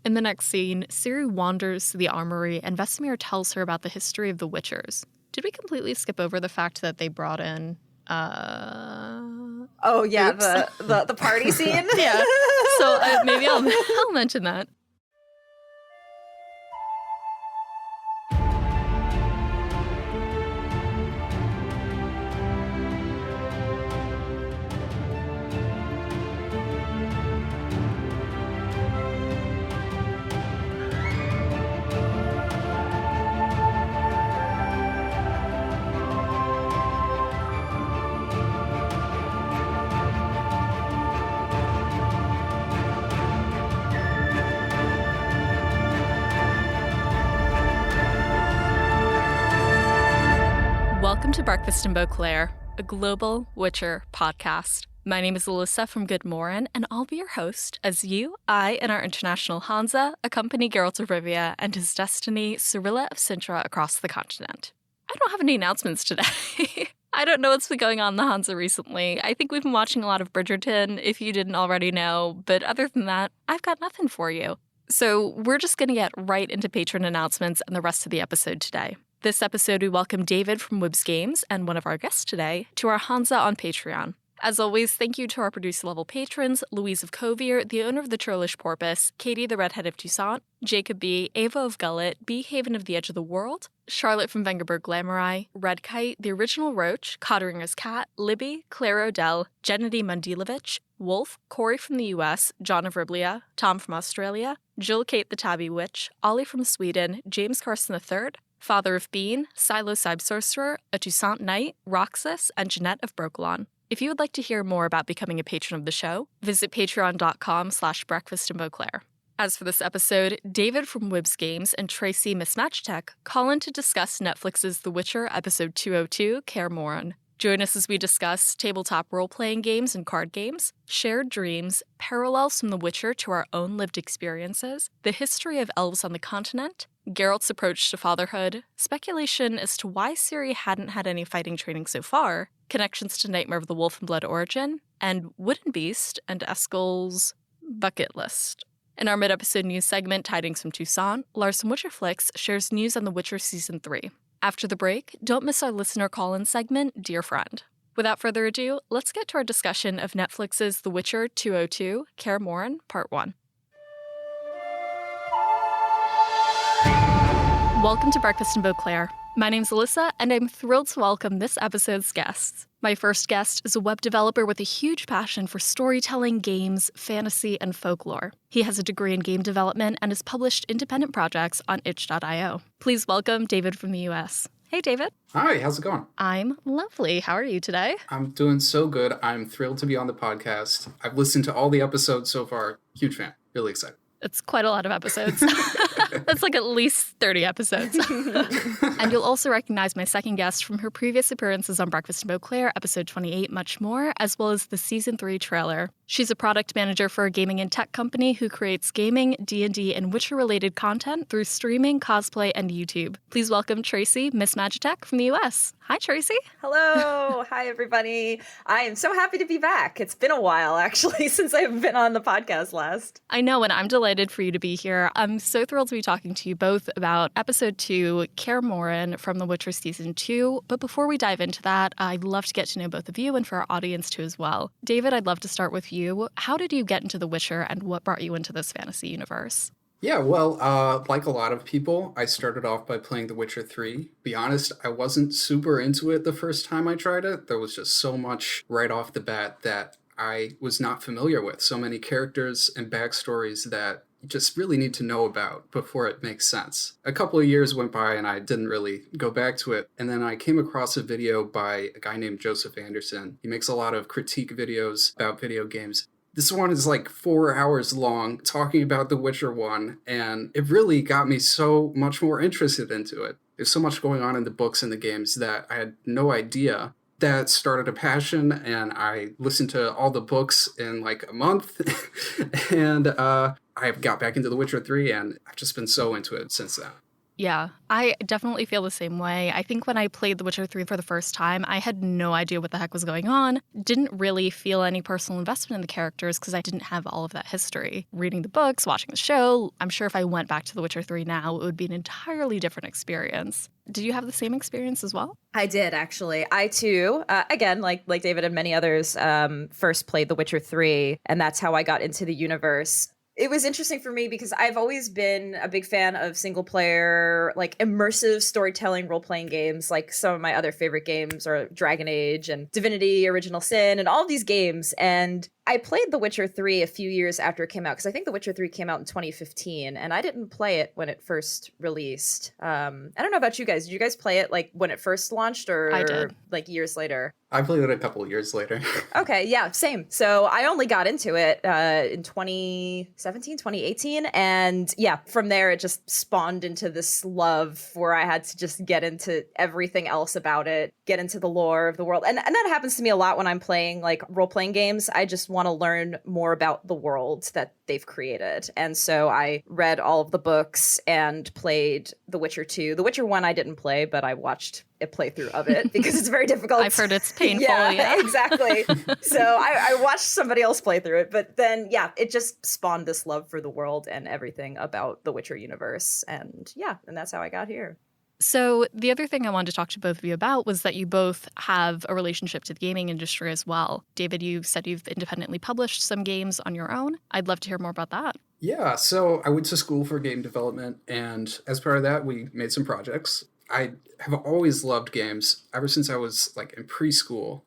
In the next scene, Ciri wanders to the armory and Vesemir tells her about the history of the Witchers. Did we completely skip over the fact that they brought in, Oh, yeah, Oops. the party scene? Yeah. So maybe I'll mention that. Welcome to Breakfast in Beauclair, a global Witcher podcast. My name is Alyssa from GoodMorhen, and I'll be your host as I, and our international hanza, accompany Geralt of Rivia and his destiny, Cirilla of Cintra, across the continent. I don't have any announcements today. I don't know what's been going on in the hanza recently. I think we've been watching a lot of Bridgerton, if you didn't already know, but other than that, I've got nothing for you. So we're just going to get right into patron announcements and the rest of the episode today. This episode, we welcome David from WhibbsGames and one of our guests today to our hanza on Patreon. As always, thank you to our producer-level patrons, Louise of Covier, the owner of the Trollish Porpoise, Katie the Redhead of Toussaint, Jacob B., Ava of Gullet, B. Haven of the Edge of the World, Charlotte from Vengerberg Glamorai, Red Kite, The Original Roach, Codderinger's Cat, Libby, Claire Odell, Gennady Mundilovich, Wolf, Corey from the US, John of Riblia, Tom from Australia, Jill Kate the Tabby Witch, Ollie from Sweden, James Carson III, Father of Bean, Silo Cybe Sorcerer, a Toussaint Knight, Roxas, and Jeanette of Brooklyn. If you would like to hear more about becoming a patron of the show, visit patreon.com/breakfastinbeauclair. As for this episode, David from WhibbsGames and Tracie Miss Magitek call in to discuss Netflix's The Witcher episode 202, Kaer Morhen. Join us as we discuss tabletop role-playing games and card games, shared dreams, parallels from The Witcher to our own lived experiences, the history of elves on the continent, Geralt's approach to fatherhood, speculation as to why Ciri hadn't had any fighting training so far, connections to Nightmare of the Wolf and Blood origin, and Wooden Beast and Eskel's bucket list. In our mid-episode news segment, Tidings from Toussaint, Lars from Witcher Flicks shares news on The Witcher Season 3. After the break, don't miss our listener call-in segment, Dear Friend. Without further ado, let's get to our discussion of Netflix's The Witcher 202, Kaer Morhen, Part 1. Welcome to Breakfast in Beauclair. My name's Alyssa, and I'm thrilled to welcome this episode's guests. My first guest is a web developer with a huge passion for storytelling, games, fantasy, and folklore. He has a degree in game development and has published independent projects on itch.io. Please welcome David from the US. Hey, David. Hi, how's it going? I'm lovely. How are you today? I'm doing so good. I'm thrilled to be on the podcast. I've listened to all the episodes so far. Huge fan. Really excited. It's quite a lot of episodes. That's like at least 30 episodes. And you'll also recognize my second guest from her previous appearances on Breakfast in Beauclair, episode 28, Much More, as well as the Season 3 trailer. She's a product manager for a gaming and tech company who creates gaming, D&D, and Witcher-related content through streaming, cosplay, and YouTube. Please welcome Tracie Miss Magitek from the US. Hi, Tracie. Hello. Hi, everybody. I am so happy to be back. It's been a while, actually, since I've been on the podcast last. I know, and I'm delighted for you to be here. I'm so thrilled to be talking to you both about episode 2, Kaer Morhen from The Witcher Season 2. But before we dive into that, I'd love to get to know both of you and for our audience too as well. David, I'd love to start with you. How did you get into The Witcher and what brought you into this fantasy universe? Yeah, well, like a lot of people, I started off by playing The Witcher 3. Be honest, I wasn't super into it the first time I tried it. There was just so much right off the bat that I was not familiar with. So many characters and backstories that you just really need to know about before it makes sense. A couple of years went by and I didn't really go back to it. And then I came across a video by a guy named Joseph Anderson. He makes a lot of critique videos about video games. This one is like 4 hours long, talking about The Witcher 1, and it really got me so much more interested into it. There's so much going on in the books and the games that I had no idea. That started a passion, and I listened to all the books in like a month, and I got back into The Witcher 3, and I've just been so into it since then. Yeah, I definitely feel the same way. I think when I played The Witcher 3 for the first time, I had no idea what the heck was going on. Didn't really feel any personal investment in the characters because I didn't have all of that history. Reading the books, watching the show, I'm sure if I went back to The Witcher 3 now, it would be an entirely different experience. Did you have the same experience as well? I did, actually. I too, again, like David and many others, first played The Witcher 3, and that's how I got into the universe. It was interesting for me because I've always been a big fan of single player, like immersive storytelling role-playing games. Like some of my other favorite games are Dragon Age and Divinity, Original Sin, and all of these games. And I played The Witcher 3 a few years after it came out, because I think The Witcher 3 came out in 2015, and I didn't play it when it first released. I don't know about you guys. Did you guys play it like when it first launched, or I did. like years later? I played it a couple of years later. Okay, yeah, same. So I only got into it in 2017, 2018. And yeah, from there, it just spawned into this love where I had to just get into everything else about it, get into the lore of the world. And that happens to me a lot when I'm playing like role-playing games. I just want to learn more about the world that they've created. And so I read all of the books and played The Witcher 2. The Witcher 1 I didn't play, but I watched a playthrough of it because it's very difficult. I've heard it's painful. Yeah, exactly. So I watched somebody else play through it, but then yeah, it just spawned this love for the world and everything about the Witcher universe. And yeah, and that's how I got here. So the other thing I wanted to talk to both of you about was that you both have a relationship to the gaming industry as well. David, you said you've independently published some games on your own. I'd love to hear more about that. Yeah, so I went to school for game development, and as part of that, we made some projects. I have always loved games ever since I was like in preschool.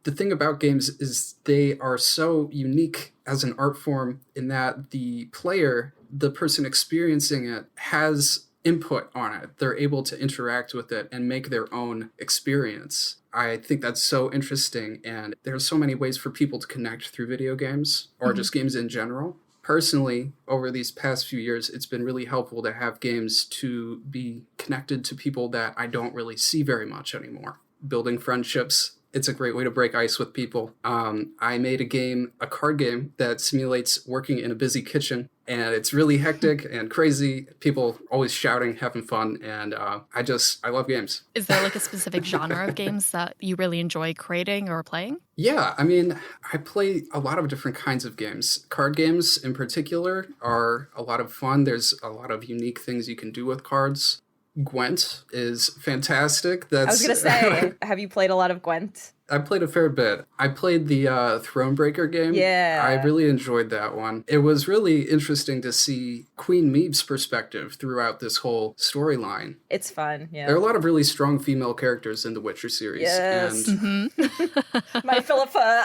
The thing about games is they are so unique as an art form in that the player, the person experiencing it, has input on it. They're able to interact with it and make their own experience. I think that's so interesting, and there's so many ways for people to connect through video games or just games in general. Personally, over these past few years, it's been really helpful to have games to be connected to people that I don't really see very much anymore. Building friendships, it's a great way to break ice with people. I made a card game that simulates working in a busy kitchen, and it's really hectic and crazy. People always shouting, having fun, and I love games. Is there like a specific genre of games that you really enjoy creating or playing? Yeah, I mean, I play a lot of different kinds of games. Card games in particular are a lot of fun. There's a lot of unique things you can do with cards. Gwent is fantastic. I was going to say, have you played a lot of Gwent? I played a fair bit. I played the Thronebreaker game. Yeah. I really enjoyed that one. It was really interesting to see Queen Meave's perspective throughout this whole storyline. It's fun, yeah. There are a lot of really strong female characters in the Witcher series. Yes. And My Philippa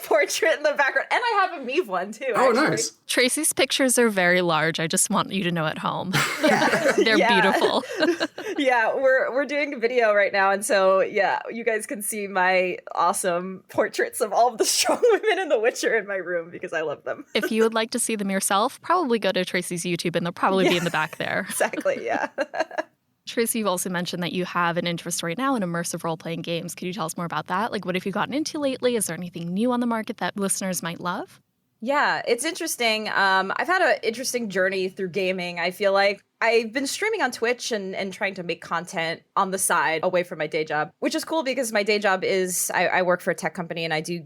portrait in the background. And I have a Meave one, too. Oh, actually. nice. Tracie's pictures are very large. I just want you to know at home. Yeah. They're beautiful. Yeah, we're doing a video right now, and so yeah, you guys can see my awesome portraits of all of the strong women in The Witcher in my room because I love them. If you would like to see them yourself, probably go to Tracie's YouTube and they'll probably be in the back there. Exactly, yeah. Tracie, you've also mentioned that you have an interest right now in immersive role-playing games. Could you tell us more about that? Like, what have you gotten into lately? Is there anything new on the market that listeners might love? Yeah, it's interesting. I've had an interesting journey through gaming. I feel like I've been streaming on Twitch and trying to make content on the side away from my day job, which is cool because my day job is I work for a tech company and I do,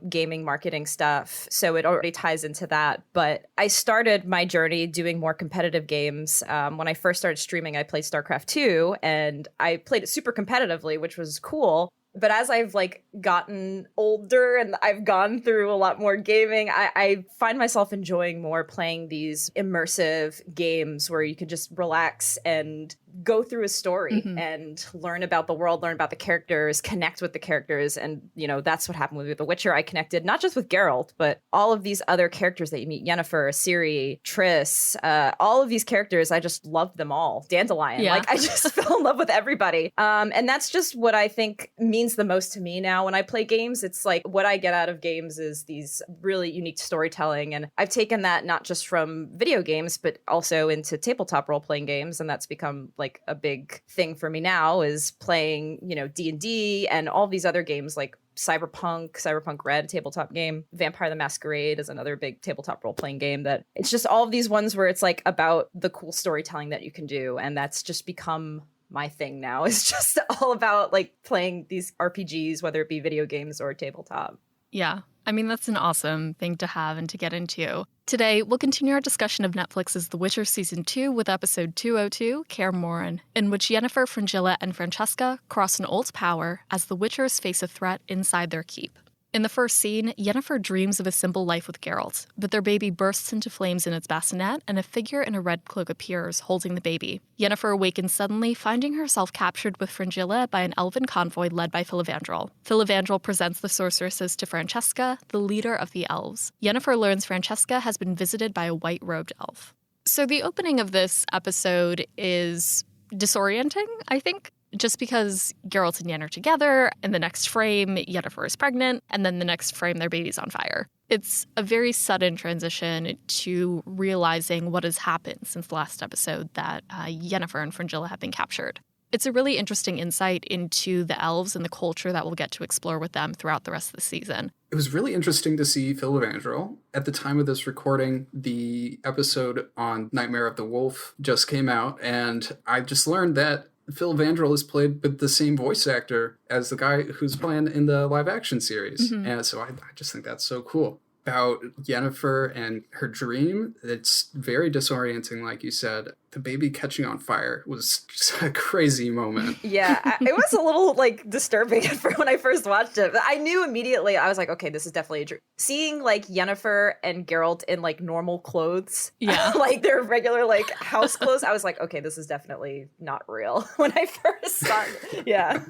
gaming marketing stuff. So it already ties into that. But I started my journey doing more competitive games. When I first started streaming, I played StarCraft 2 and I played it super competitively, which was cool. But as I've gotten older and I've gone through a lot more gaming, I find myself enjoying more playing these immersive games where you can just relax and go through a story and learn about the world, learn about the characters, connect with the characters. And, that's what happened with The Witcher. I connected not just with Geralt, but all of these other characters that you meet, Yennefer, Ciri, Triss, all of these characters, I just loved them all. Dandelion. Yeah. I just fell in love with everybody. And that's just what I think means the most to me now when I play games. It's what I get out of games is these really unique storytelling. And I've taken that not just from video games, but also into tabletop role-playing games. And that's become a big thing for me now is playing, D&D and all these other games like Cyberpunk Red tabletop game. Vampire the Masquerade is another big tabletop role-playing game that it's just all of these ones where it's like about the cool storytelling that you can do. And that's just become my thing now. It's just all about like playing these RPGs, whether it be video games or tabletop. Yeah. I mean, that's an awesome thing to have and to get into. Today, we'll continue our discussion of Netflix's The Witcher Season 2 with episode 202, Kaer Morhen, in which Yennefer, Fringilla, and Francesca cross an old power as the Witchers face a threat inside their keep. In the first scene, Yennefer dreams of a simple life with Geralt, but their baby bursts into flames in its bassinet, and a figure in a red cloak appears, holding the baby. Yennefer awakens suddenly, finding herself captured with Fringilla by an elven convoy led by Filavandrel. Filavandrel presents the sorceresses to Francesca, the leader of the Elves. Yennefer learns Francesca has been visited by a white-robed elf. So the opening of this episode is disorienting, I think. Just because Geralt and Yen are together, in the next frame, Yennefer is pregnant, and then the next frame, their baby's on fire. It's a very sudden transition to realizing what has happened since the last episode, that Yennefer and Fringilla have been captured. It's a really interesting insight into the elves and the culture that we'll get to explore with them throughout the rest of the season. It was really interesting to see Filavandrel. At the time of this recording, the episode on Nightmare of the Wolf just came out, and I just learned that Filavandrel is played with the same voice actor as the guy who's playing in the live-action series. Mm-hmm. And so I just think that's so cool. About Yennefer and her dream, it's very disorienting, like you said. The baby catching on fire was just a crazy moment. Yeah, it was a little like disturbing when I first watched it. But I knew immediately, I was like, okay, this is definitely a dream. Seeing like Yennefer and Geralt in like normal clothes, yeah, like their regular like house clothes, I was like, okay, this is definitely not real when I first saw it. Yeah.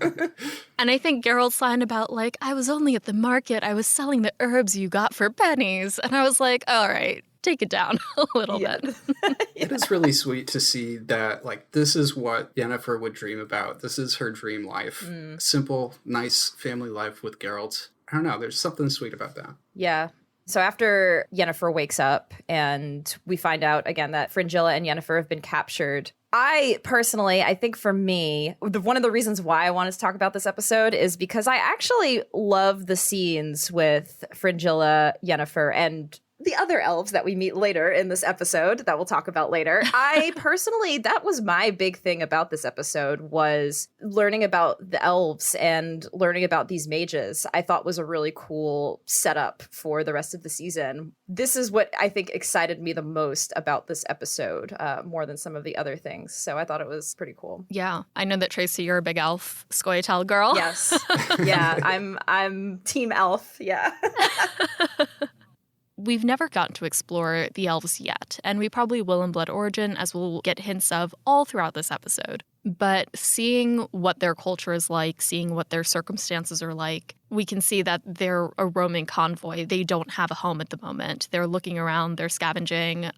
And I think Geralt's line about like, I was only at the market, I was selling the herbs you got for pennies. And I was like, all right, take it down a little bit. It is really sweet to see that, like, this is what Yennefer would dream about. This is her dream life. Simple, nice family life with Geralt. I don't know, there's something sweet about that. Yeah. So after Yennefer wakes up and we find out again that Fringilla and Yennefer have been captured, I think for me, one of the reasons why I wanted to talk about this episode is because I actually love the scenes with Fringilla, Yennefer, and the other elves that we meet later in this episode that we'll talk about later. I personally, that was my big thing about this episode, was learning about the elves and learning about these mages. I thought was a really cool setup for the rest of the season. This is what I think excited me the most about this episode, more than some of the other things. So I thought it was pretty cool. Yeah. I know that Tracie, you're a big elf Scoia'tael girl. Yes. Yeah. I'm team elf. Yeah. We've never gotten to explore the elves yet, and we probably will in Blood Origin, as we'll get hints of all throughout this episode. But seeing what their culture is like, seeing what their circumstances are like, we can see that they're a roaming convoy. They don't have a home at the moment. They're looking around, they're scavenging.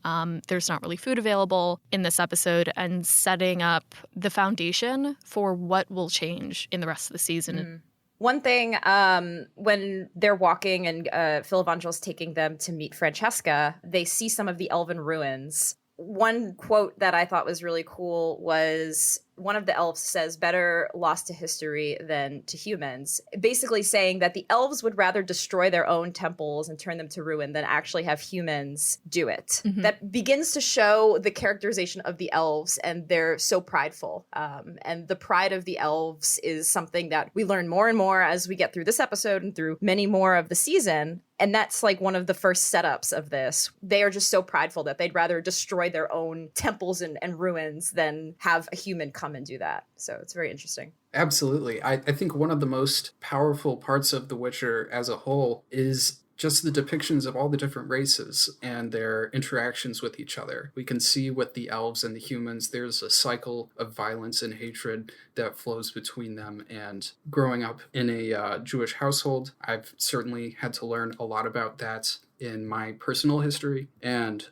There's not really food available in this episode, and setting up the foundation for what will change in the rest of the season. One thing, when they're walking and Filavandrel's taking them to meet Francesca, they see some of the elven ruins. One quote that I thought was really cool was one of the elves says, "Better lost to history than to humans," basically saying that the elves would rather destroy their own temples and turn them to ruin than actually have humans do it. Mm-hmm. That begins to show the characterization of the elves, and they're so prideful. And the pride of the elves is something that we learn more and more as we get through this episode and through many more of the season. And that's like one of the first setups of this. They are just so prideful that they'd rather destroy their own temples and ruins than have a human come and do that. So it's very interesting. Absolutely. I think one of the most powerful parts of The Witcher as a whole is just the depictions of all the different races and their interactions with each other. We can see with the elves and the humans, there's a cycle of violence and hatred that flows between them. And growing up in a Jewish household, I've certainly had to learn a lot about that in my personal history. And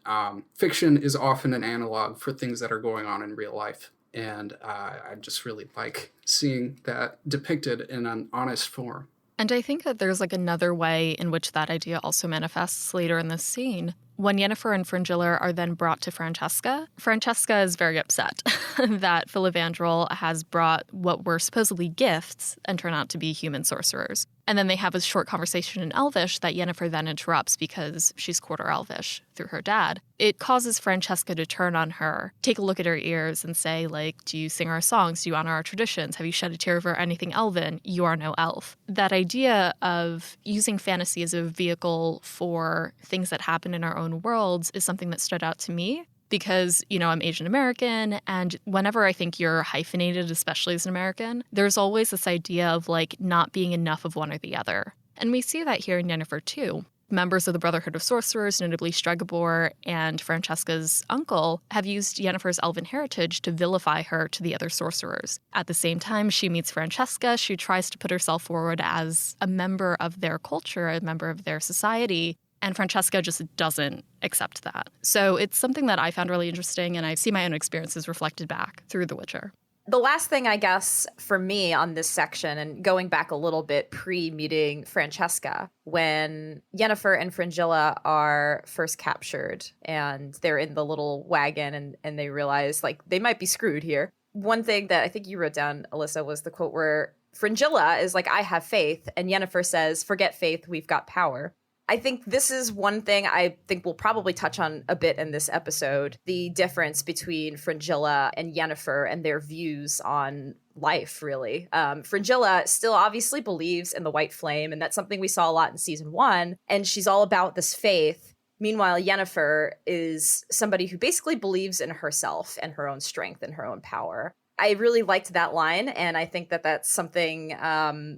fiction is often an analog for things that are going on in real life. And I just really like seeing that depicted in an honest form. And I think that there's like another way in which that idea also manifests later in this scene. When Yennefer and Fringilla are then brought to Francesca, Francesca is very upset that Filavandrel has brought what were supposedly gifts and turn out to be human sorcerers. And then they have a short conversation in Elvish that Yennefer then interrupts because she's quarter Elvish through her dad. It causes Francesca to turn on her, take a look at her ears and say, like, do you sing our songs? Do you honor our traditions? Have you shed a tear over anything elven? You are no elf. That idea of using fantasy as a vehicle for things that happen in our own worlds is something that stood out to me. Because, I'm Asian American, and whenever I think you're hyphenated, especially as an American, there's always this idea of, like, not being enough of one or the other. And we see that here in Yennefer, too. Members of the Brotherhood of Sorcerers, notably Stregobor and Francesca's uncle, have used Yennefer's elven heritage to vilify her to the other sorcerers. At the same time, she meets Francesca. She tries to put herself forward as a member of their culture, a member of their society. And Francesca just doesn't accept that. So it's something that I found really interesting, and I see my own experiences reflected back through The Witcher. The last thing, I guess, for me on this section, and going back a little bit pre-meeting Francesca, when Yennefer and Fringilla are first captured and they're in the little wagon and they realize, like, they might be screwed here. One thing that I think you wrote down, Alyssa, was the quote where Fringilla is like, I have faith, and Yennefer says, forget faith, we've got power. I think this is one thing I think we'll probably touch on a bit in this episode, the difference between Fringilla and Yennefer and their views on life, really. Fringilla still obviously believes in the white flame, and that's something we saw a lot in season 1, and she's all about this faith. Meanwhile, Yennefer is somebody who basically believes in herself and her own strength and her own power. I really liked that line, and I think that that's something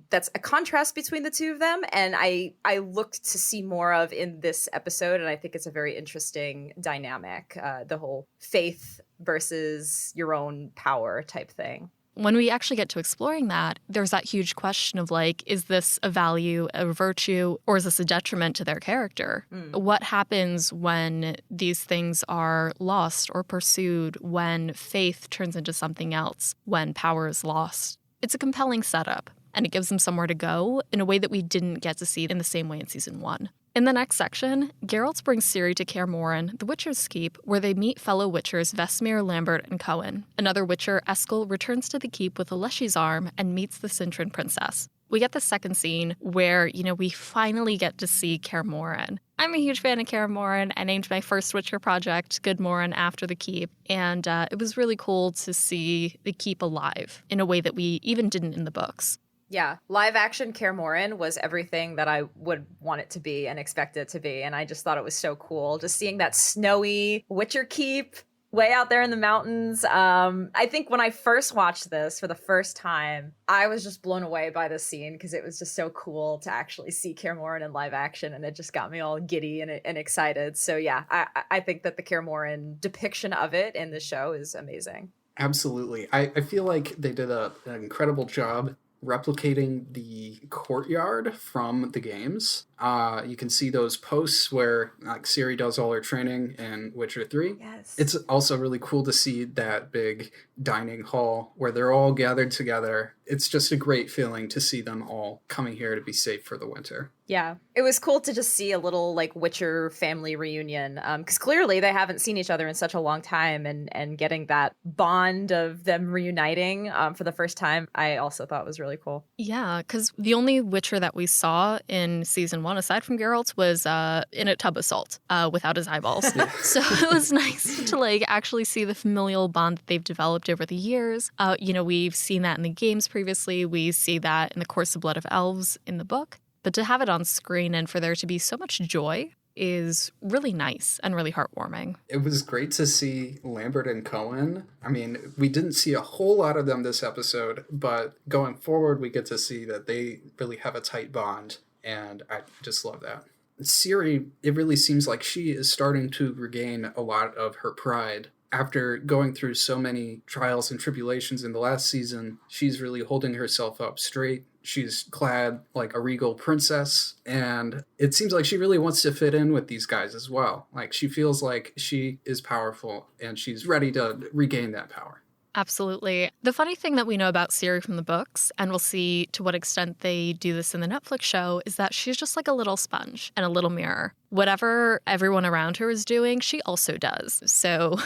that's a contrast between the two of them, and I looked to see more of in this episode, and I think it's a very interesting dynamic, the whole faith versus your own power type thing. When we actually get to exploring that, there's that huge question of, like, is this a value, a virtue, or is this a detriment to their character? What happens when these things are lost or pursued, when faith turns into something else, when power is lost? It's a compelling setup, and it gives them somewhere to go in a way that we didn't get to see in the same way in season 1. In the next section, Geralt brings Ciri to Kaer Morhen, the Witcher's Keep, where they meet fellow Witchers Vesemir, Lambert, and Cohen. Another Witcher, Eskel, returns to the keep with Aleshi's arm and meets the Cintran princess. We get the second scene where, we finally get to see Kaer Morhen. I'm a huge fan of Kaer Morhen. I named my first Witcher project GoodMorhen after the keep, and it was really cool to see the keep alive in a way that we even didn't in the books. Yeah, live action Kaer Morhen was everything that I would want it to be and expect it to be. And I just thought it was so cool. Just seeing that snowy Witcher keep way out there in the mountains. I think when I first watched this for the first time, I was just blown away by this scene because it was just so cool to actually see Kaer Morhen in live action. And it just got me all giddy and excited. So yeah, I think that the Kaer Morhen depiction of it in the show is amazing. Absolutely. I feel like they did an incredible job replicating the courtyard from the games. You can see those posts where Ciri does all her training in Witcher 3. Yes. It's also really cool to see that big dining hall where they're all gathered together. It's just a great feeling to see them all coming here to be safe for the winter. Yeah, it was cool to just see a little Witcher family reunion because clearly they haven't seen each other in such a long time, and getting that bond of them reuniting for the first time, I also thought was really cool. Yeah, because the only Witcher that we saw in season 1, aside from Geralt, was in a tub of salt without his eyeballs. So it was nice to actually see the familial bond that they've developed over the years. We've seen that in the games previously. We see that in the Course of Blood of Elves in the book. But to have it on screen and for there to be so much joy is really nice and really heartwarming. It was great to see Lambert and Cohen. I mean, we didn't see a whole lot of them this episode, but going forward, we get to see that they really have a tight bond, and I just love that. Ciri, it really seems like she is starting to regain a lot of her pride. After going through so many trials and tribulations in the last season, she's really holding herself up straight. She's clad like a regal princess, and it seems like she really wants to fit in with these guys as well. She feels like she is powerful, and she's ready to regain that power. Absolutely. The funny thing that we know about Ciri from the books, and we'll see to what extent they do this in the Netflix show, is that she's just like a little sponge and a little mirror. Whatever everyone around her is doing, she also does. So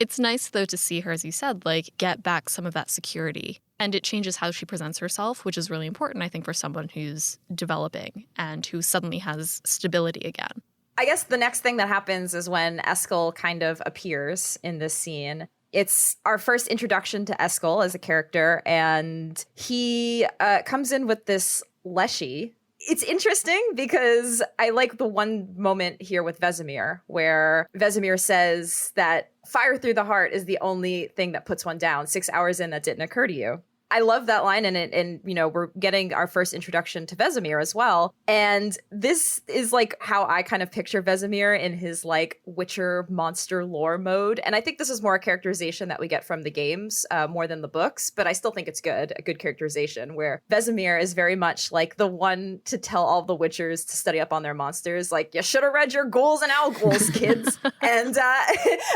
it's nice, though, to see her, as you said, like get back some of that security. And it changes how she presents herself, which is really important, I think, for someone who's developing and who suddenly has stability again. I guess the next thing that happens is when Eskel kind of appears in this scene. It's our first introduction to Eskel as a character, and he comes in with this leshy. It's interesting because I like the one moment here with Vesemir, where Vesemir says that fire through the heart is the only thing that puts one down. 6 hours in, that didn't occur to you. I love that line, and you know, we're getting our first introduction to Vesemir as well. And this is like how I kind of picture Vesemir in his like Witcher monster lore mode. And I think this is more a characterization that we get from the games more than the books, but I still think it's good, a good characterization where Vesemir is very much like the one to tell all the Witchers to study up on their monsters. Like, you should have read your ghouls and owls, kids. And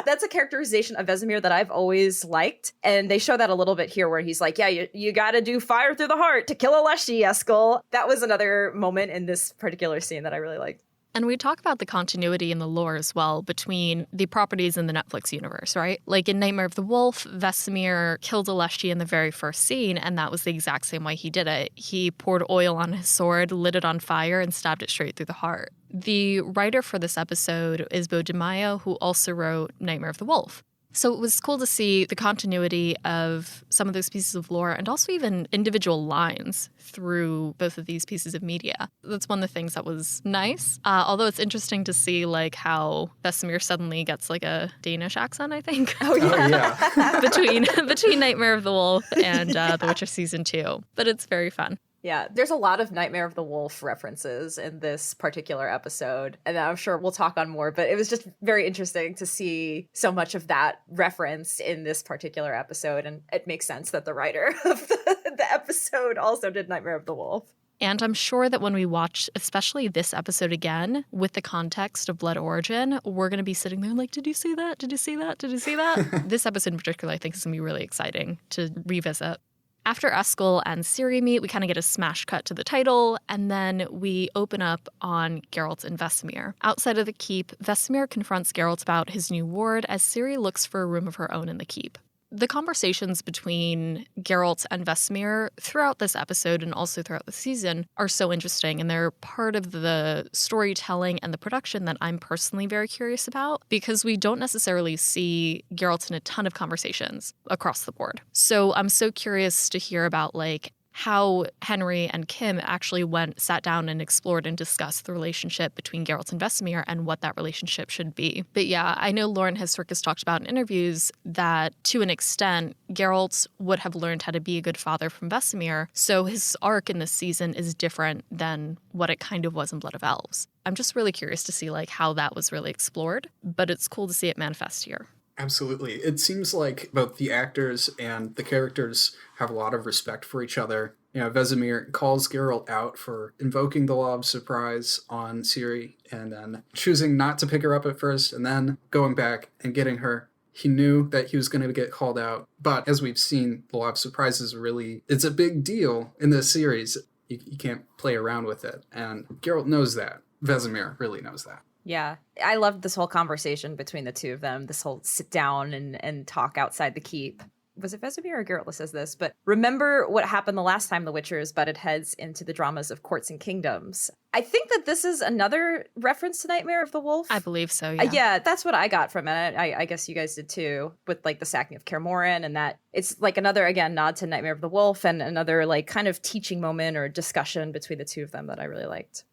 that's a characterization of Vesemir that I've always liked. And they show that a little bit here where he's like, yeah, you got to do fire through the heart to kill a leshy, Eskel. That was another moment in this particular scene that I really liked. And we talk about the continuity in the lore as well between the properties in the Netflix universe, right? Like in Nightmare of the Wolf, Vesemir killed a leshy in the very first scene, and that was the exact same way he did it. He poured oil on his sword, lit it on fire, and stabbed it straight through the heart. The writer for this episode is Bo DiMaio, who also wrote Nightmare of the Wolf. So it was cool to see the continuity of some of those pieces of lore and also even individual lines through both of these pieces of media. That's one of the things that was nice. Although it's interesting to see like how Vesemir suddenly gets like a Danish accent, I think. Oh, yeah. between Nightmare of the Wolf and The Witcher Season 2. But it's very fun. Yeah, there's a lot of Nightmare of the Wolf references in this particular episode, and I'm sure we'll talk on more, but it was just very interesting to see so much of that reference in this particular episode, and it makes sense that the writer of the episode also did Nightmare of the Wolf. And I'm sure that when we watch, especially this episode again, with the context of Blood Origin, we're going to be sitting there like, did you see that? Did you see that? Did you see that? This episode in particular, I think, is going to be really exciting to revisit. After Eskel and Ciri meet, we kind of get a smash cut to the title, and then we open up on Geralt and Vesemir. Outside of the keep, Vesemir confronts Geralt about his new ward as Ciri looks for a room of her own in the keep. The conversations between Geralt and Vesemir throughout this episode and also throughout the season are so interesting, and they're part of the storytelling and the production that I'm personally very curious about because we don't necessarily see Geralt in a ton of conversations across the board. So I'm so curious to hear about like how Henry and Kim actually sat down and explored and discussed the relationship between Geralt and Vesemir and what that relationship should be. But yeah, I know Lauren Hezirkis talked about in interviews that to an extent, Geralt would have learned how to be a good father from Vesemir, so his arc in this season is different than what it kind of was in Blood of Elves. I'm just really curious to see like how that was really explored, but it's cool to see it manifest here. Absolutely. It seems like both the actors and the characters have a lot of respect for each other. You know, Vesemir calls Geralt out for invoking the law of surprise on Ciri and then choosing not to pick her up at first and then going back and getting her. He knew that he was going to get called out. But as we've seen, the law of surprise is it's a big deal in this series. You can't play around with it. And Geralt knows that. Vesemir really knows that. Yeah, I loved this whole conversation between the two of them, this whole sit down and talk outside the keep. Was it Vesemir or Geralt that says this? But remember what happened the last time the Witchers butted heads into the dramas of courts and kingdoms. I think that this is another reference to Nightmare of the Wolf. I believe so, yeah. Yeah, that's what I got from it. I guess you guys did too, with like the sacking of Kaer Morhen, and that it's like another, again, nod to Nightmare of the Wolf and another like kind of teaching moment or discussion between the two of them that I really liked.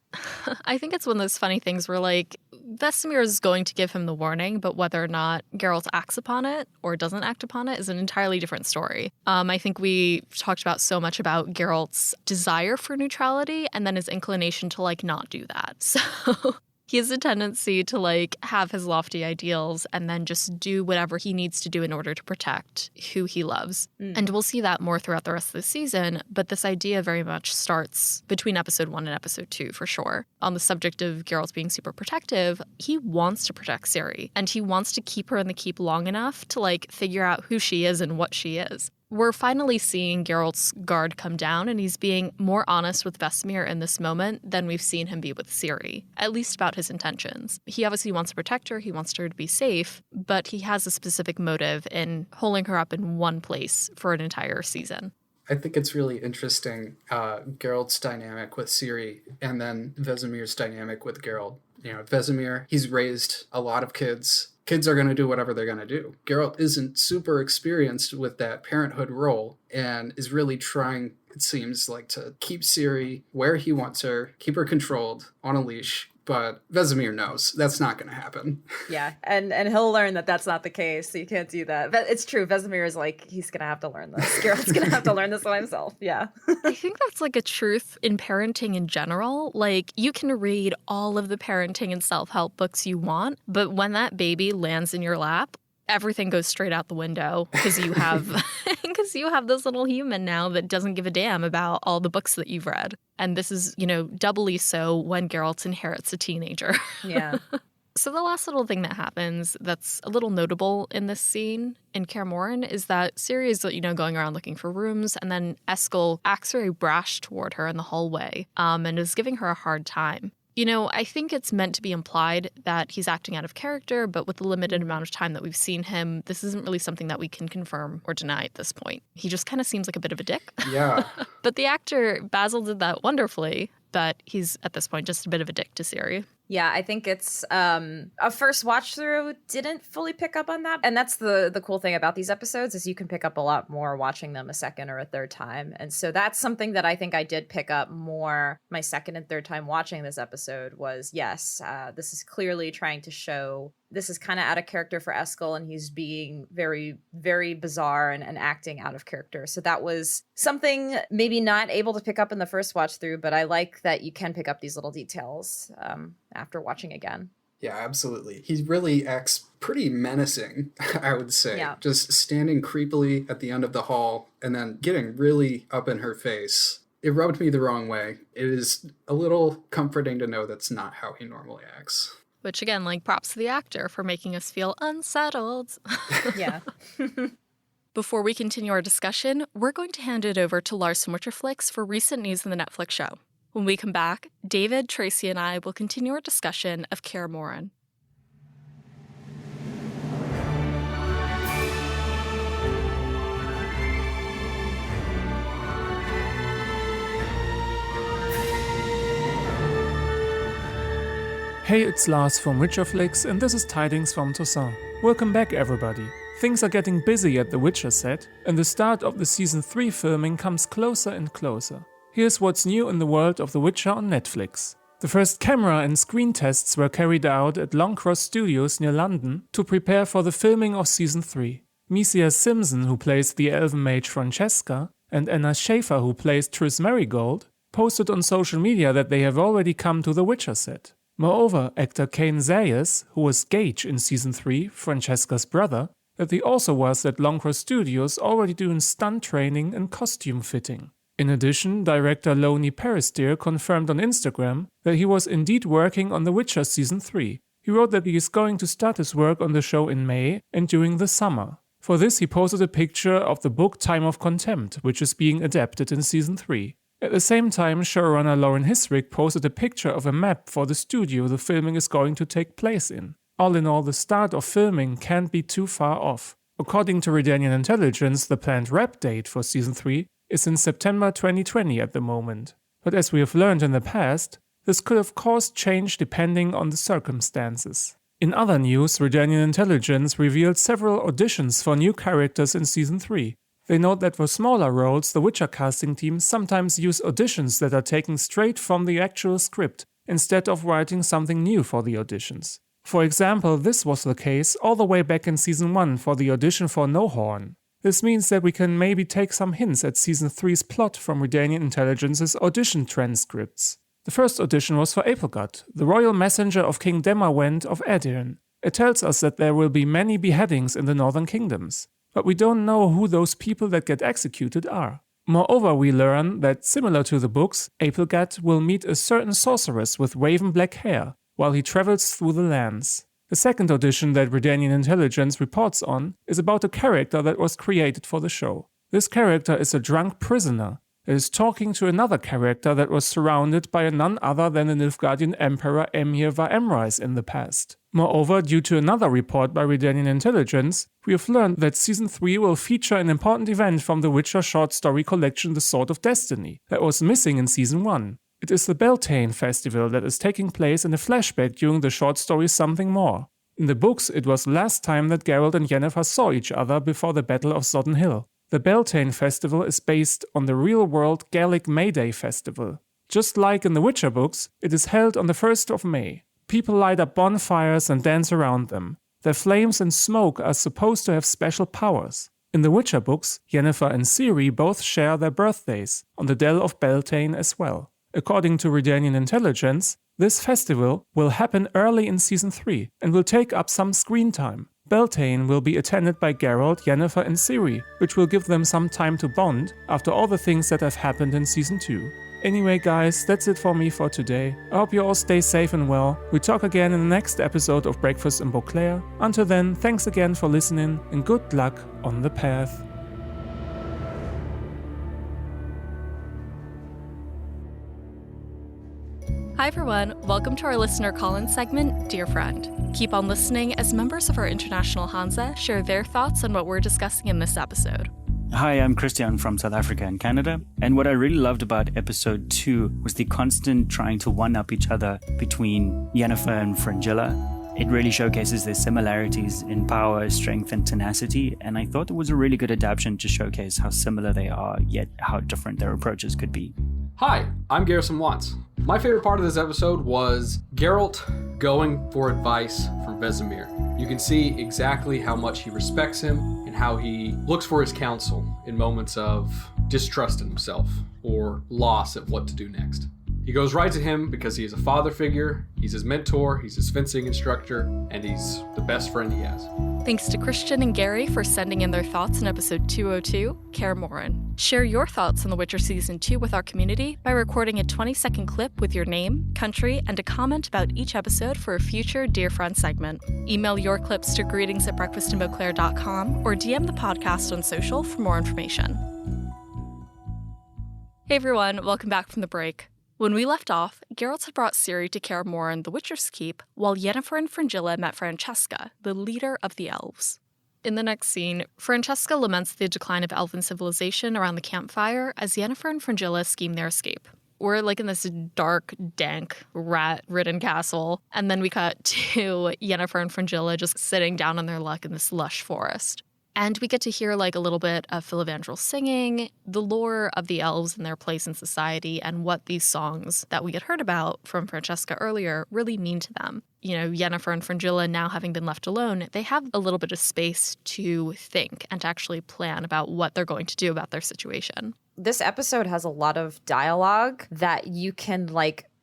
I think it's one of those funny things where, like, Vesemir is going to give him the warning, but whether or not Geralt acts upon it or doesn't act upon it is an entirely different story. I think we talked about so much about Geralt's desire for neutrality and then his inclination to, like, not do that. So He has a tendency to like have his lofty ideals and then just do whatever he needs to do in order to protect who he loves. And we'll see that more throughout the rest of the season, but this idea very much starts between episode 1 and episode 2 for sure. On the subject of Geralt being super protective, he wants to protect Ciri, and he wants to keep her in the keep long enough to like figure out who she is and what she is. We're finally seeing Geralt's guard come down, and he's being more honest with Vesemir in this moment than we've seen him be with Ciri, at least about his intentions. He obviously wants to protect her, he wants her to be safe, but he has a specific motive in holding her up in one place for an entire season. I think it's really interesting, Geralt's dynamic with Ciri and then Vesemir's dynamic with Geralt. You know, Vesemir, he's raised a lot of kids. Kids are going to do whatever they're going to do. Geralt isn't super experienced with that parenthood role and is really trying, it seems like, to keep Ciri where he wants her, keep her controlled on a leash. But Vesemir knows that's not going to happen. Yeah, and he'll learn that that's not the case, so you can't do that. But it's true, Vesemir is like, he's going to have to learn this. Geralt's going to have to learn this by himself, yeah. I think that's like a truth in parenting in general. Like, you can read all of the parenting and self-help books you want, but when that baby lands in your lap, everything goes straight out the window because you have this little human now that doesn't give a damn about all the books that you've read. And this is, doubly so when Geralt inherits a teenager. Yeah. So the last little thing that happens that's a little notable in this scene in Kaer Morhen is that Ciri is, going around looking for rooms, and then Eskel acts very brash toward her in the hallway and is giving her a hard time. I think it's meant to be implied that he's acting out of character, but with the limited amount of time that we've seen him, this isn't really something that we can confirm or deny at this point. He just kind of seems like a bit of a dick. Yeah. But the actor, Basil, did that wonderfully, but he's, at this point, just a bit of a dick to Ciri. Yeah, I think it's a first watch through didn't fully pick up on that. And that's the cool thing about these episodes is you can pick up a lot more watching them a second or a third time. And so that's something that I think I did pick up more my second and third time watching this episode was, yes, this is clearly trying to show this is kind of out of character for Eskel, and he's being very, very bizarre and acting out of character. So that was something maybe not able to pick up in the first watch through, but I like that you can pick up these little details after watching again. Yeah, absolutely. He really acts pretty menacing, I would say. Yeah. Just standing creepily at the end of the hall and then getting really up in her face. It rubbed me the wrong way. It is a little comforting to know that's not how he normally acts. Which, again, props to the actor for making us feel unsettled. Yeah. Before we continue our discussion, we're going to hand it over to Lars from Witcherflix for recent news in the Netflix show. When we come back, David, Tracie, and I will continue our discussion of Kaer Morhen. Hey, it's Lars from Witcherflix, and this is Tidings from Toussaint. Welcome back, everybody. Things are getting busy at the Witcher set, and the start of the Season 3 filming comes closer and closer. Here's what's new in the world of The Witcher on Netflix. The first camera and screen tests were carried out at Longcross Studios near London to prepare for the filming of Season 3. Misia Simpson, who plays the elven mage Francesca, and Anna Schaefer, who plays Triss Merigold, posted on social media that they have already come to the Witcher set. Moreover, actor Kane Zayas, who was Gage in Season 3, Francesca's brother, that he also was at Longcross Studios already doing stunt training and costume fitting. In addition, director Loni Peristeer confirmed on Instagram that he was indeed working on The Witcher Season 3. He wrote that he is going to start his work on the show in May and during the summer. For this, he posted a picture of the book Time of Contempt, which is being adapted in Season 3. At the same time, showrunner Lauren Hiswick posted a picture of a map for the studio the filming is going to take place in. All in all, the start of filming can't be too far off. According to Redanian Intelligence, the planned wrap date for Season 3 is in September 2020 at the moment. But as we have learned in the past, this could of course change depending on the circumstances. In other news, Redanian Intelligence revealed several auditions for new characters in Season 3. They note that for smaller roles, the Witcher casting team sometimes use auditions that are taken straight from the actual script, instead of writing something new for the auditions. For example, this was the case all the way back in Season 1 for the audition for Nohorn. This means that we can maybe take some hints at Season 3's plot from Redanian Intelligence's audition transcripts. The first audition was for Apelgud, the royal messenger of King Demawend of Edirn. It tells us that there will be many beheadings in the northern kingdoms, but we don't know who those people that get executed are. Moreover, we learn that, similar to the books, Apelgud will meet a certain sorceress with raven black hair while he travels through the lands. The second audition that Redanian Intelligence reports on is about a character that was created for the show. This character is a drunk prisoner that is talking to another character that was surrounded by none other than the Nilfgaardian Emperor Emhyr var Emreis in the past. Moreover, due to another report by Redanian Intelligence, we have learned that Season 3 will feature an important event from the Witcher short story collection The Sword of Destiny that was missing in Season 1. It is the Beltane festival that is taking place in a flashback during the short story Something More. In the books, it was last time that Geralt and Yennefer saw each other before the Battle of Sodden Hill. The Beltane festival is based on the real-world Gaelic May Day festival. Just like in the Witcher books, it is held on the 1st of May. People light up bonfires and dance around them. Their flames and smoke are supposed to have special powers. In the Witcher books, Yennefer and Ciri both share their birthdays on the Dell of Beltane as well. According to Redanian Intelligence, this festival will happen early in Season 3 and will take up some screen time. Beltane will be attended by Geralt, Yennefer and Ciri, which will give them some time to bond after all the things that have happened in Season 2. Anyway guys, that's it for me for today. I hope you all stay safe and well. We talk again in the next episode of Breakfast in Beauclair. Until then, thanks again for listening and good luck on the path. Hi everyone, welcome to our listener call-in segment, Dear Friend. Keep on listening as members of our international Hanza share their thoughts on what we're discussing in this episode. Hi, I'm Christian from South Africa and Canada, and what I really loved about episode 2 was the constant trying to one-up each other between Yennefer and Fringilla. It really showcases their similarities in power, strength, and tenacity, and I thought it was a really good adaptation to showcase how similar they are, yet how different their approaches could be. Hi, I'm Garrison Watts. My favorite part of this episode was Geralt going for advice from Vesemir. You can see exactly how much he respects him and how he looks for his counsel in moments of distrust in himself or loss at what to do next. He goes right to him because he is a father figure, he's his mentor, he's his fencing instructor, and he's the best friend he has. Thanks to Christian and Gary for sending in their thoughts in episode 202, Kaer Morhen. Share your thoughts on The Witcher Season 2 with our community by recording a 20-second clip with your name, country, and a comment about each episode for a future Dear Friend segment. Email your clips to greetings@breakfastinbeauclair.com or DM the podcast on social for more information. Hey everyone, welcome back from the break. When we left off, Geralt had brought Ciri to Kaer Morhen, the Witcher's Keep, while Yennefer and Fringilla met Francesca, the leader of the Elves. In the next scene, Francesca laments the decline of elven civilization around the campfire as Yennefer and Fringilla scheme their escape. We're in this dark, dank, rat-ridden castle, and then we cut to Yennefer and Fringilla just sitting down on their luck in this lush forest. And we get to hear a little bit of Filavandrel singing, the lore of the elves and their place in society, and what these songs that we had heard about from Francesca earlier really mean to them. Yennefer and Fringilla, now having been left alone, they have a little bit of space to think and to actually plan about what they're going to do about their situation. This episode has a lot of dialogue that you can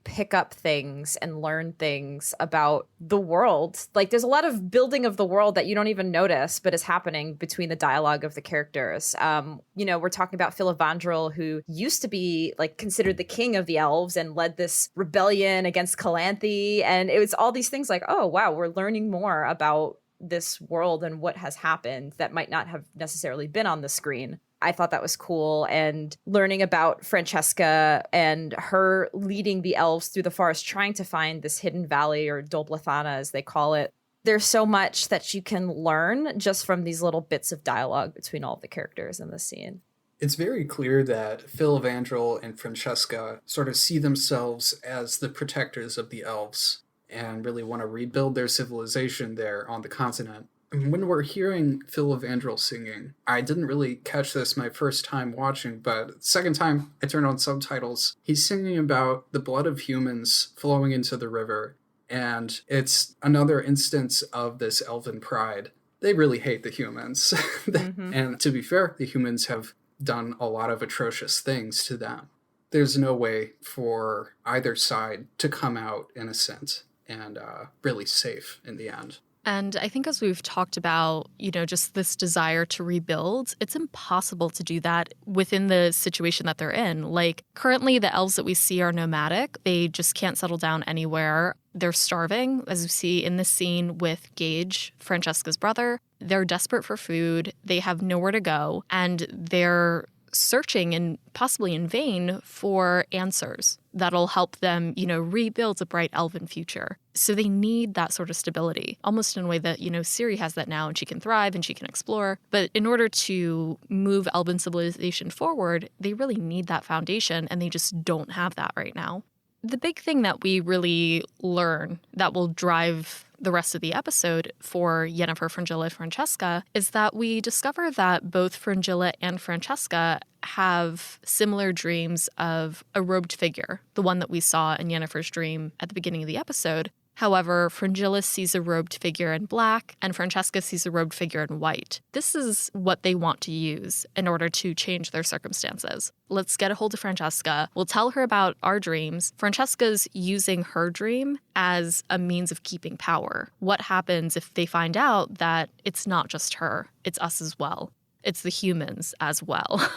pick up things and learn things about the world. There's a lot of building of the world that you don't even notice, but is happening between the dialogue of the characters. We're talking about Filavandrel, who used to be considered the king of the elves and led this rebellion against Calanthe. And it was all these things oh, wow, we're learning more about this world and what has happened that might not have necessarily been on the screen. I thought that was cool, and learning about Francesca and her leading the elves through the forest, trying to find this hidden valley, or Dolblathana as they call it. There's so much that you can learn just from these little bits of dialogue between all of the characters in the scene. It's very clear that Filavandrel and Francesca sort of see themselves as the protectors of the elves and really want to rebuild their civilization there on the continent. When we're hearing Filavandrel singing, I didn't really catch this my first time watching, but second time I turned on subtitles, he's singing about the blood of humans flowing into the river, and it's another instance of this elven pride. They really hate the humans. Mm-hmm. And to be fair, the humans have done a lot of atrocious things to them. there's no way for either side to come out innocent and really safe in the end. And I think as we've talked about, just this desire to rebuild, it's impossible to do that within the situation that they're in. Like currently the elves that we see are nomadic. They just can't settle down anywhere. They're starving, as we see in this scene with Gage, Francesca's brother. They're desperate for food. They have nowhere to go. And they're searching, and possibly in vain, for answers that'll help them, rebuild a bright elven future. So they need that sort of stability, almost in a way that, Ciri has that now and she can thrive and she can explore. But in order to move elven civilization forward, they really need that foundation, and they just don't have that right now. The big thing that we really learn that will drive the rest of the episode for Yennefer, Fringilla, Francesca is that we discover that both Fringilla and Francesca have similar dreams of a robed figure, the one that we saw in Yennefer's dream at the beginning of the episode. However, Fringilla sees a robed figure in black, and Francesca sees a robed figure in white. This is what they want to use in order to change their circumstances. Let's get a hold of Francesca. We'll tell her about our dreams. Francesca's using her dream as a means of keeping power. What happens if they find out that it's not just her, it's us as well? It's the humans as well.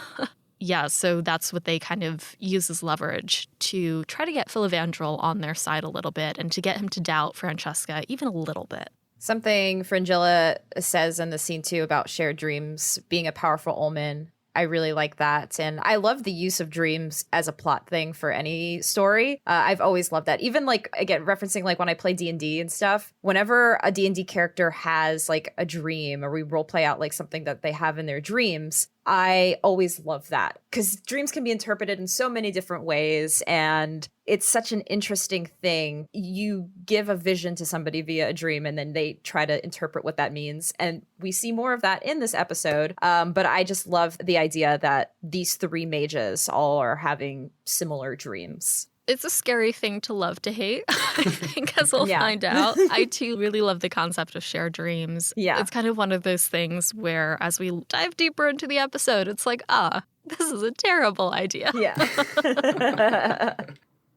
Yeah, so that's what they kind of use as leverage to try to get Filavandrel on their side a little bit and to get him to doubt Francesca even a little bit. Something Fringilla says in the scene too about shared dreams being a powerful omen. I really like that. And I love the use of dreams as a plot thing for any story. I've always loved that. Even again, referencing when I play D&D and stuff, whenever a D&D character has a dream, or we role play out something that they have in their dreams, I always love that because dreams can be interpreted in so many different ways, and it's such an interesting thing. You give a vision to somebody via a dream, and then they try to interpret what that means. And we see more of that in this episode. But I just love the idea that these three mages all are having similar dreams. It's a scary thing to love to hate, I think, as we'll find out. I, too, really love the concept of shared dreams. Yeah. It's kind of one of those things where, as we dive deeper into the episode, it's this is a terrible idea. Yeah.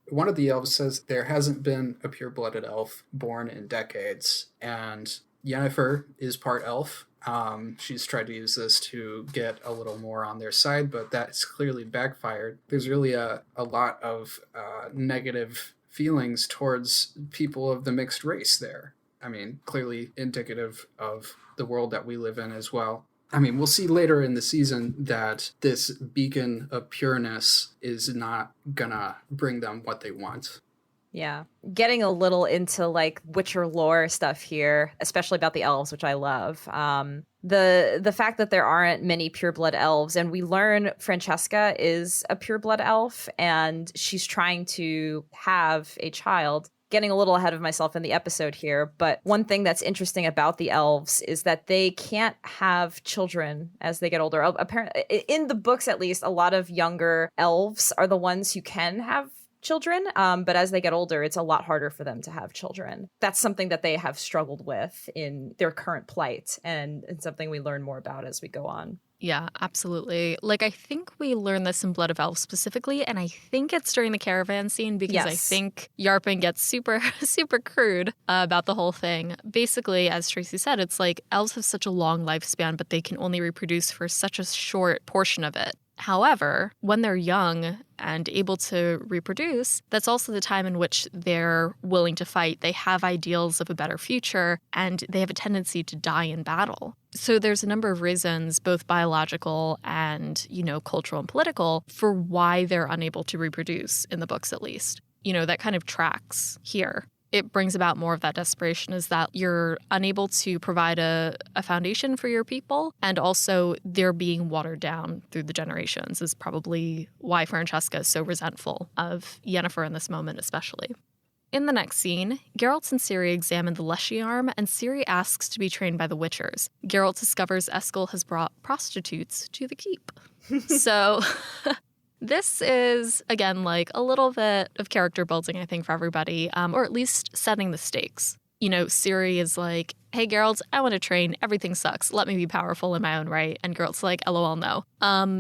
One of the elves says there hasn't been a pure-blooded elf born in decades, and Yennefer is part elf. She's tried to use this to get a little more on their side, but that's clearly backfired. There's really a lot of negative feelings towards people of the mixed race there. I mean, clearly indicative of the world that we live in as well. I mean, we'll see later in the season that this beacon of pureness is not gonna bring them what they want. Yeah. Getting a little into Witcher lore stuff here, especially about the elves, which I love. The fact that there aren't many pureblood elves, and we learn Francesca is a pureblood elf, and she's trying to have a child. Getting a little ahead of myself in the episode here, but one thing that's interesting about the elves is that they can't have children as they get older. Apparently, in the books at least, a lot of younger elves are the ones who can have children, but as they get older, it's a lot harder for them to have children. That's something that they have struggled with in their current plight, and it's something we learn more about as we go on. Yeah, absolutely. I think we learn this in Blood of Elves specifically, and I think it's during the caravan scene because I think Yarpen gets super, super crude about the whole thing. Basically, as Tracie said, it's elves have such a long lifespan, but they can only reproduce for such a short portion of it. However, when they're young and able to reproduce, that's also the time in which they're willing to fight. They have ideals of a better future, and they have a tendency to die in battle. So there's a number of reasons, both biological and, cultural and political, for why they're unable to reproduce, in the books at least. That kind of tracks here. It brings about more of that desperation, is that you're unable to provide a foundation for your people, and also they're being watered down through the generations is probably why Francesca is so resentful of Yennefer in this moment especially. In the next scene, Geralt and Ciri examine the Leshy Arm, and Ciri asks to be trained by the Witchers. Geralt discovers Eskel has brought prostitutes to the keep. So... This is, again, a little bit of character building, I think, for everybody, or at least setting the stakes. Ciri is hey, Geralt, I want to train. Everything sucks. Let me be powerful in my own right. And Geralt's LOL, no.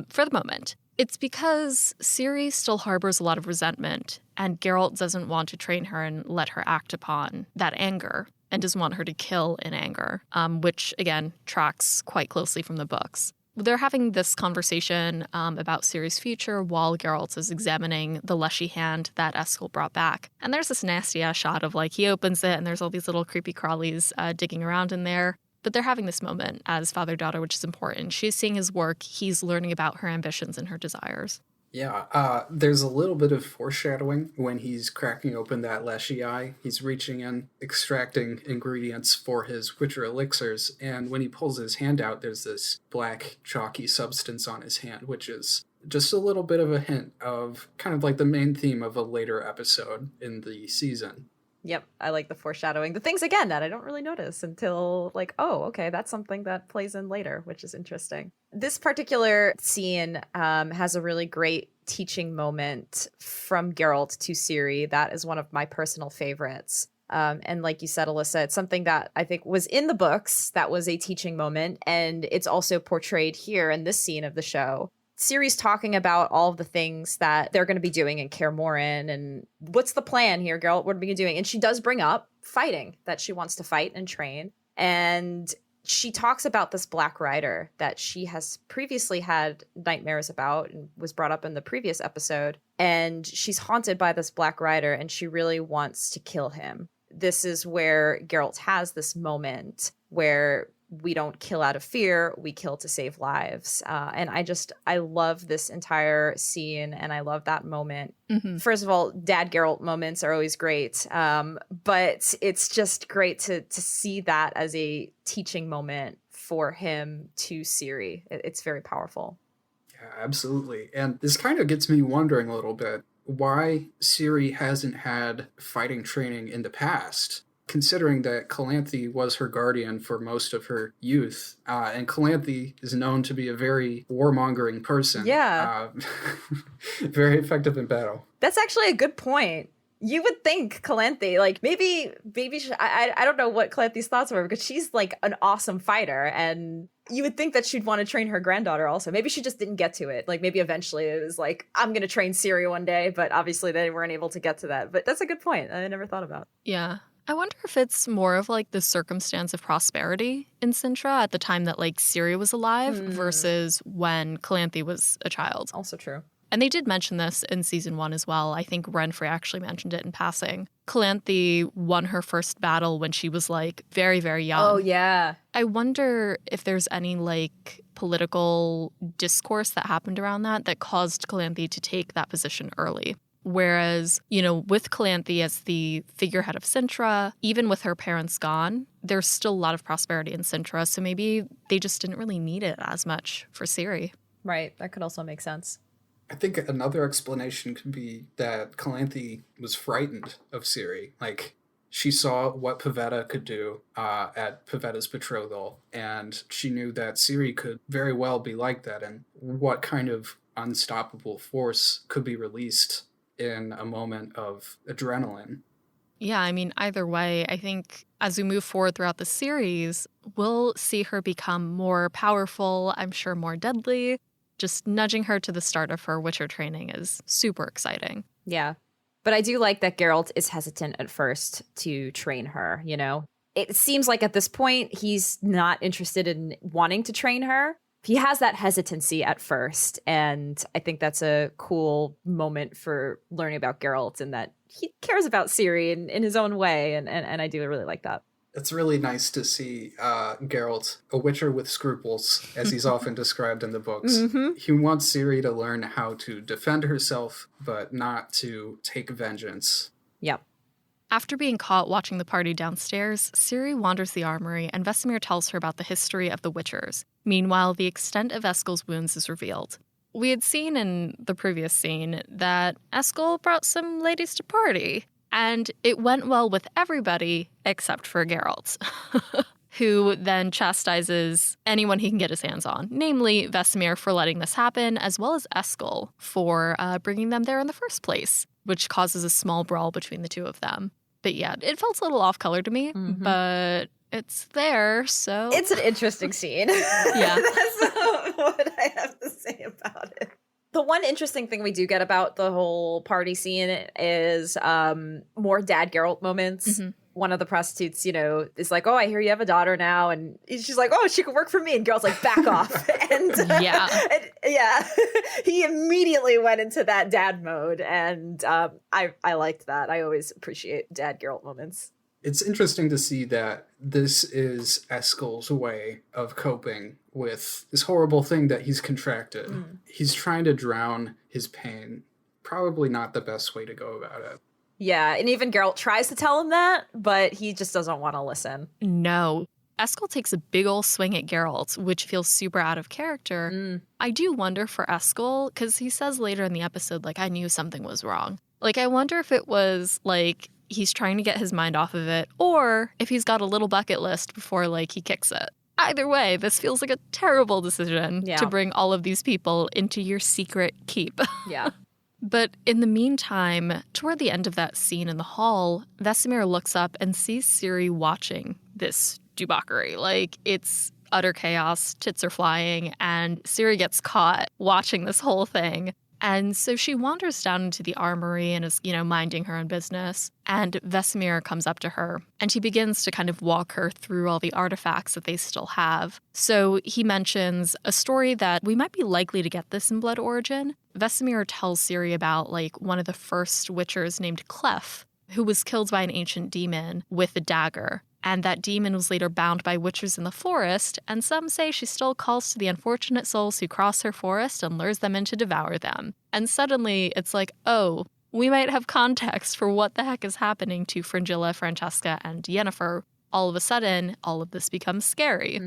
For the moment. It's because Ciri still harbors a lot of resentment, and Geralt doesn't want to train her and let her act upon that anger, and doesn't want her to kill in anger, which, again, tracks quite closely from the books. They're having this conversation about Ciri's future while Geralt is examining the leshy hand that Eskel brought back. And there's this nasty-ass shot of, he opens it, and there's all these little creepy crawlies digging around in there. But they're having this moment as father-daughter, which is important. She's seeing his work. He's learning about her ambitions and her desires. Yeah, there's a little bit of foreshadowing when he's cracking open that leshy eye. He's reaching in, extracting ingredients for his Witcher elixirs, and when he pulls his hand out, there's this black, chalky substance on his hand, which is just a little bit of a hint of kind of like the main theme of a later episode in the season. Yep, I like the foreshadowing. The things, again, that I don't really notice until, oh, okay, that's something that plays in later, which is interesting. This particular scene has a really great teaching moment from Geralt to Ciri. That is one of my personal favorites. And like you said, Alyssa, it's something that I think was in the books. That was a teaching moment. And it's also portrayed here in this scene of the show. Ciri's talking about all of the things that they're going to be doing in Kaer Morhen and what's the plan here, Geralt? What are we doing? And she does bring up fighting, that she wants to fight and train. And she talks about this Black Rider that she has previously had nightmares about and was brought up in the previous episode. And she's haunted by this Black Rider and she really wants to kill him. This is where Geralt has this moment where we don't kill out of fear, we kill to save lives. And I love this entire scene and I love that moment. Mm-hmm. First of all, Dad Geralt moments are always great. But it's just great to see that as a teaching moment for him to Ciri. It's very powerful. Yeah, absolutely. And this kind of gets me wondering a little bit why Ciri hasn't had fighting training in the past. Considering that Calanthe was her guardian for most of her youth, and Calanthe is known to be a very warmongering person. Yeah. Very effective in battle. That's actually a good point. You would think Calanthe, maybe I don't know what Calanthe's thoughts were, because she's an awesome fighter, and you would think that she'd want to train her granddaughter also. Maybe she just didn't get to it. Maybe eventually it was I'm going to train Ciri one day, but obviously they weren't able to get to that. But that's a good point. I never thought about. Yeah. I wonder if it's more of the circumstance of prosperity in Cintra at the time that Ciri was alive versus when Calanthe was a child. Also true. And they did mention this in season 1 as well. I think Renfrey actually mentioned it in passing. Calanthe won her first battle when she was very, very young. Oh, yeah. I wonder if there's any political discourse that happened around that caused Calanthe to take that position early. Whereas, with Calanthe as the figurehead of Cintra, even with her parents gone, there's still a lot of prosperity in Cintra. So maybe they just didn't really need it as much for Ciri. Right. That could also make sense. I think another explanation could be that Calanthe was frightened of Ciri. She saw what Pavetta could do at Pavetta's betrothal, and she knew that Ciri could very well be like that, and what kind of unstoppable force could be released in a moment of adrenaline. Yeah, I mean, either way, I think as we move forward throughout the series, we'll see her become more powerful, I'm sure more deadly. Just nudging her to the start of her Witcher training is super exciting. Yeah. But I do like that Geralt is hesitant at first to train her, It seems like at this point, he's not interested in wanting to train her. He has that hesitancy at first, and I think that's a cool moment for learning about Geralt and that he cares about Ciri in his own way, and I do really like that. It's really nice to see Geralt, a Witcher with scruples, as he's often described in the books. Mm-hmm. He wants Ciri to learn how to defend herself, but not to take vengeance. Yep. After being caught watching the party downstairs, Ciri wanders the armory and Vesemir tells her about the history of the Witchers. Meanwhile, the extent of Eskel's wounds is revealed. We had seen in the previous scene that Eskel brought some ladies to party, and it went well with everybody except for Geralt, who then chastises anyone he can get his hands on, namely Vesemir for letting this happen, as well as Eskel for bringing them there in the first place, which causes a small brawl between the two of them. But yeah, it felt a little off-color to me, but it's there, so... It's an interesting scene. Yeah. That's what I have to say about it. The one interesting thing we do get about the whole party scene is more Dad Geralt moments. Mm-hmm. One of the prostitutes, is like, oh, I hear you have a daughter now. And she's like, oh, she could work for me. And Geralt's like, back off. And yeah, he immediately went into that dad mode. And I liked that. I always appreciate Dad Geralt moments. It's interesting to see that this is Eskel's way of coping with this horrible thing that he's contracted. He's trying to drown his pain. Probably not the best way to go about it. Yeah, and even Geralt tries to tell him that, but he just doesn't want to listen. No. Eskel takes a big ol' swing at Geralt, which feels super out of character. I do wonder for Eskel, because he says later in the episode, like, I knew something was wrong. Like, I wonder if it was, like, he's trying to get his mind off of it, or if he's got a little bucket list before, like, he kicks it. Either way, this feels like a terrible decision to bring all of these people into your secret keep. Yeah. But in the meantime, toward the end of that scene in the hall, Vesemir looks up and sees Ciri watching this debauchery. Like, it's utter chaos, tits are flying, and Ciri gets caught watching this whole thing. And so she wanders down into the armory and is, minding her own business. And Vesemir comes up to her and he begins to kind of walk her through all the artifacts that they still have. So he mentions a story that we might be likely to get this in Blood Origin. Vesemir tells Ciri about, like, one of the first Witchers named Clef, who was killed by an ancient demon with a dagger. And that demon was later bound by witchers in the forest, and some say she still calls to the unfortunate souls who cross her forest and lures them in to devour them. And suddenly, it's like, oh, we might have context for what the heck is happening to Fringilla, Francesca, and Yennefer. All of a sudden, all of this becomes scary.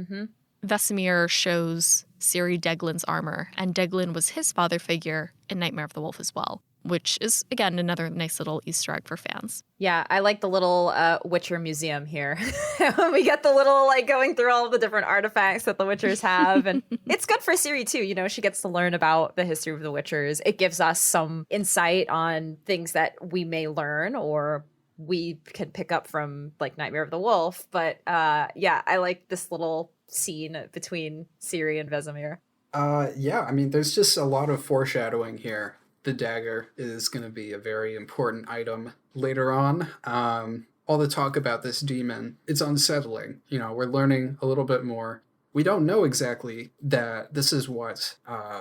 Vesemir shows Ciri Deglin's armor, and Deglin was his father figure in Nightmare of the Wolf as well, which is, again, another nice little Easter egg for fans. Yeah, I like the little Witcher museum here. We get the little, like, going through all the different artifacts that the Witchers have. And it's good for Ciri, too. She gets to learn about the history of the Witchers. It gives us some insight on things that we may learn or we can pick up from, like, Nightmare of the Wolf. But, yeah, I like this little scene between Ciri and Vesemir. Yeah, I mean, there's just a lot of foreshadowing here. The dagger is going to be a very important item later on. All the talk about this demon, it's unsettling. We're learning a little bit more. We don't know exactly that this is what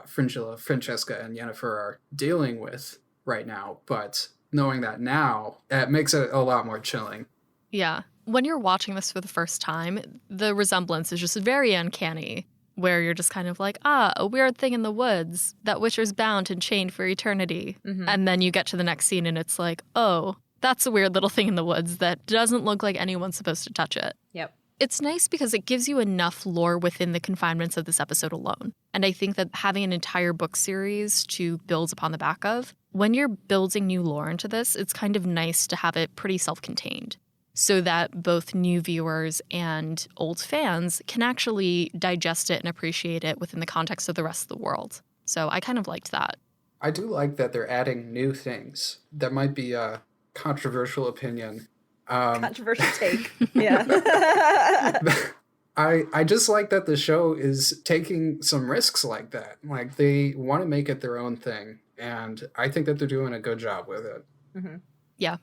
Fringilla, Francesca, and Yennefer are dealing with right now, but knowing that now, it makes it a lot more chilling. Yeah. When you're watching this for the first time, the resemblance is just very uncanny. Where you're just kind of like, a weird thing in the woods. That Witcher's bound and chained for eternity. And then you get to the next scene and it's like, oh, that's a weird little thing in the woods that doesn't look like anyone's supposed to touch it. Yep. It's nice because it gives you enough lore within the confinements of this episode alone. And I think that having an entire book series to build upon the back of, when you're building new lore into this, it's kind of nice to have it pretty self-contained, so that both new viewers and old fans can actually digest it and appreciate it within the context of the rest of the world. So I kind of liked that. I do like that they're adding new things. That might be a controversial opinion. Controversial take. Yeah. I just like that the show is taking some risks like that. Like, they want to make it their own thing. And I think that they're doing a good job with it. Yeah.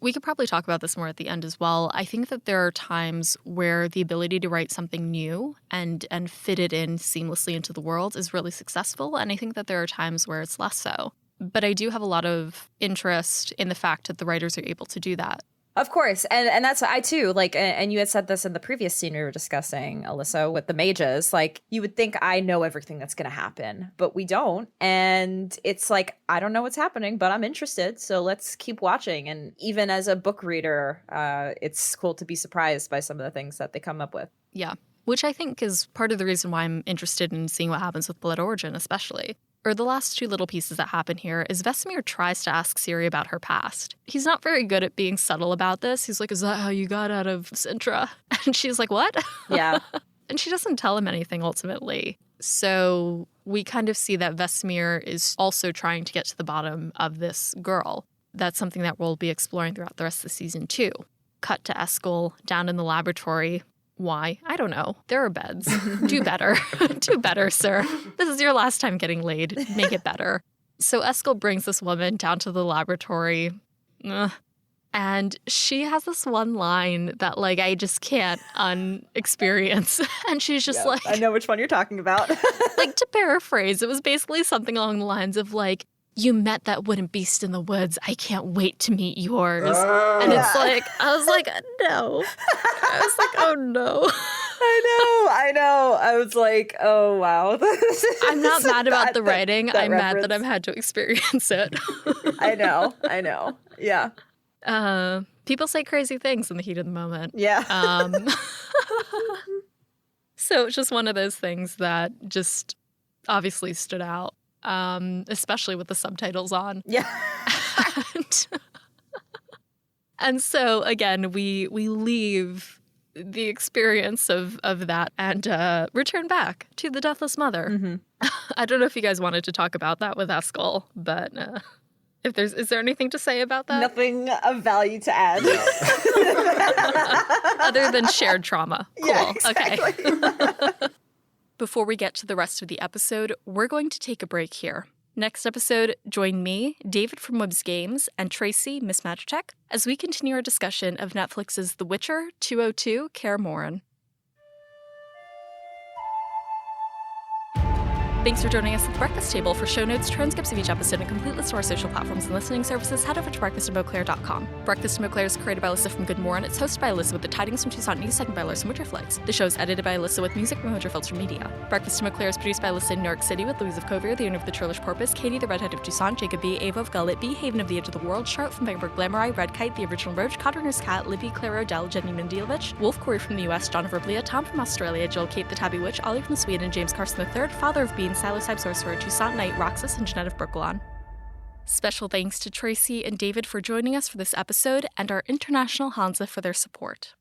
We could probably talk about this more at the end as well. I think that there are times where the ability to write something new and fit it in seamlessly into the world is really successful. And I think that there are times where it's less so. But I do have a lot of interest in the fact that the writers are able to do that. Of course. And that's, I too, like, and you had said this in the previous scene we were discussing, Alyssa, with the mages. Like, you would think I know everything that's going to happen, but we don't. And it's like, I don't know what's happening, but I'm interested. So let's keep watching. And even as a book reader, it's cool to be surprised by some of the things that they come up with. Yeah. Which I think is part of the reason why I'm interested in seeing what happens with Blood Origin, especially. Or the last two little pieces that happen here is Vesemir tries to ask Ciri about her past. He's not very good at being subtle about this. He's like, is that how you got out of Cintra? And she's like, what? Yeah. And she doesn't tell him anything ultimately. So we kind of see that Vesemir is also trying to get to the bottom of this girl. That's something that we'll be exploring throughout the rest of the season too. Cut to Eskel down in the laboratory. Why? I don't know. There are beds. Do better. Do better, sir. This is your last time getting laid. Make it better. So Eskel brings this woman down to the laboratory. And she has this one line that, like, I just can't unexperience. And she's just like... I know which one you're talking about. Like, to paraphrase, it was basically something along the lines of, like, you met that wooden beast in the woods. I can't wait to meet yours. And it's like, I was like, no. I was like, oh, no. I know. I was like, oh, wow. I'm not mad about the writing. I'm reference. mad that I've had to experience it. I know. Yeah. People say crazy things in the heat of the moment. Yeah. So it's just one of those things that just obviously stood out, especially with the subtitles on. Yeah. And so, again, we leave the experience of that and return back to the Deathless Mother. Mm-hmm. I don't know if you guys wanted to talk about that with Eskel, but... is there anything to say about that? Nothing of value to add. Other than shared trauma. Cool. Yeah, exactly. Okay. Before we get to the rest of the episode, we're going to take a break here. Next episode, join me, David from WhibbsGames, and Tracie, Miss Magitek, as we continue our discussion of Netflix's The Witcher 202, Kaer Morhen. Thanks for joining us at the Breakfast Table. For show notes, transcripts of each episode, and a complete list of our social platforms and listening services, head over to breakfastandbeauclair.com. Breakfast and Beauclair is created by Alyssa from GoodMorhen. It's hosted by Alyssa with the Tidings from Toussaint news segment by Alyssa from Winterflicks. The show is edited by Alyssa with music from Winterfilter Media. Breakfast and Beauclair is produced by Alyssa in New York City with Louise of Covier, the owner of the Churlish Porpoise, Katie, the redhead of Toussaint, Jacob B, Ava of Gullet, B, Haven of the Edge of the World, Charlotte from Bangberg Glamorai, Red Kite, the original Roach, Codringer's Cat, Libby, Claire O'Dell, Jenny Mendelovich, Wolf Corey from the US, John of Rivia, Tom from Australia, Jill Kate the Tabby Witch, Ollie from Sweden, James Carson III, Father of Bean, Silocybe Sorcerer, Toussaint Knight, Roxas, and Jeanette of Brooklyn. Special thanks to Tracie and David for joining us for this episode, and our international Hanza for their support.